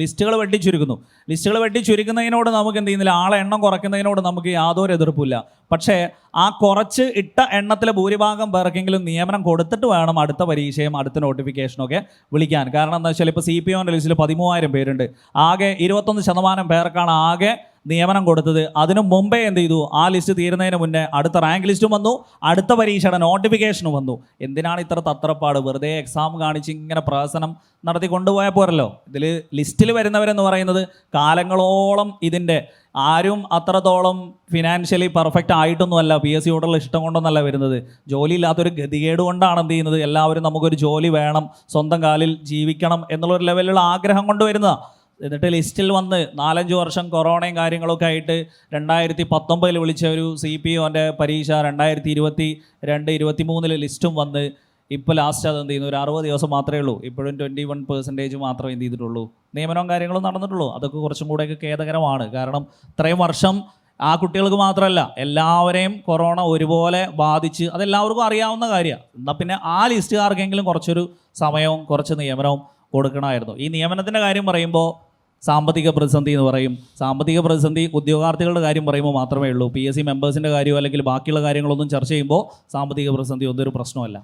ലിസ്റ്റുകൾ വെട്ടിച്ചുരുക്കുന്നതിനോട് നമുക്ക് എന്ത് ചെയ്യുന്നില്ല, ആളെ എണ്ണം കുറയ്ക്കുന്നതിനോട് നമുക്ക് യാതൊരു എതിർപ്പില്ല. പക്ഷേ ആ കുറച്ച് ഇട്ട എണ്ണത്തിലെ ഭൂരിഭാഗം പേർക്കെങ്കിലും നിയമനം കൊടുത്തിട്ട് വേണം അടുത്ത പരീക്ഷയും അടുത്ത നോട്ടിഫിക്കേഷനും ഒക്കെ വിളിക്കാൻ. കാരണം എന്താ വെച്ചാൽ ഇപ്പോൾ CPOൻ്റെ ലിസ്റ്റിൽ 13,000 പേരുണ്ട്. ആകെ 21% പേർക്കാണ് ആകെ നിയമനം കൊടുത്തത്. അതിനു മുമ്പേ എന്ത് ചെയ്തു, ആ ലിസ്റ്റ് തീരുന്നതിന് മുന്നേ അടുത്ത റാങ്ക് ലിസ്റ്റും വന്നു, അടുത്ത പരീക്ഷയുടെ നോട്ടിഫിക്കേഷനും വന്നു. എന്തിനാണ് ഇത്ര തത്രപ്പാട്? വെറുതെ എക്സാം കാണിച്ച് ഇങ്ങനെ പ്രഹസനം നടത്തി കൊണ്ടുപോയാൽ പോരല്ലോ. ഇതിൽ ലിസ്റ്റിൽ വരുന്നവരെന്ന് പറയുന്നത് കാലങ്ങളോളം ഇതിൻ്റെ ആരും അത്രത്തോളം ഫിനാൻഷ്യലി പെർഫെക്റ്റ് ആയിട്ടൊന്നുമല്ല, PSCയോടുള്ള ഇഷ്ടം കൊണ്ടൊന്നല്ല വരുന്നത്. ജോലി ഇല്ലാത്തൊരു ഗതികേട് കൊണ്ടാണ് എന്ത് ചെയ്യുന്നത്, എല്ലാവരും നമുക്കൊരു ജോലി വേണം, സ്വന്തം കാലിൽ ജീവിക്കണം എന്നുള്ളൊരു ലെവലിലുള്ള ആഗ്രഹം കൊണ്ട് വരുന്നതാണ്. എന്നിട്ട് ലിസ്റ്റിൽ വന്ന് 4-5 വർഷം കൊറോണയും കാര്യങ്ങളൊക്കെ ആയിട്ട് 2019 വിളിച്ച ഒരു CPOൻ്റെ പരീക്ഷ 2022-23 ലിസ്റ്റും വന്ന് ഇപ്പോൾ ലാസ്റ്റ് അത് എന്ത് ചെയ്യുന്നു, ഒരു 60 ദിവസം മാത്രമേ ഉള്ളൂ. ഇപ്പോഴും 21% മാത്രമേ എന്ത് ചെയ്തിട്ടുള്ളൂ, നിയമനവും കാര്യങ്ങളും നടന്നിട്ടുള്ളൂ. അതൊക്കെ കുറച്ചും കൂടെയൊക്കെ ഖേദകരമാണ്. കാരണം ഇത്രയും വർഷം ആ കുട്ടികൾക്ക് മാത്രമല്ല എല്ലാവരെയും കൊറോണ ഒരുപോലെ ബാധിച്ച്, അതെല്ലാവർക്കും അറിയാവുന്ന കാര്യമാണ്. എന്നാൽ പിന്നെ ആ ലിസ്റ്റുകാർക്കെങ്കിലും കുറച്ചൊരു സമയവും കുറച്ച് നിയമനവും കൊടുക്കണമായിരുന്നു. ഈ നിയമനത്തിൻ്റെ കാര്യം പറയുമ്പോൾ സാമ്പത്തിക പ്രതിസന്ധി എന്ന് പറയും. സാമ്പത്തിക പ്രതിസന്ധി ഉദ്യോഗാർത്ഥികളുടെ കാര്യം പറയുമ്പോൾ മാത്രമേ ഉള്ളൂ. PSC മെമ്പേഴ്സിൻ്റെ കാര്യമോ അല്ലെങ്കിൽ ബാക്കിയുള്ള കാര്യങ്ങളൊന്നും ചർച്ച ചെയ്യുമ്പോൾ സാമ്പത്തിക പ്രതിസന്ധി ഒന്നും ഒരു പ്രശ്നമല്ല.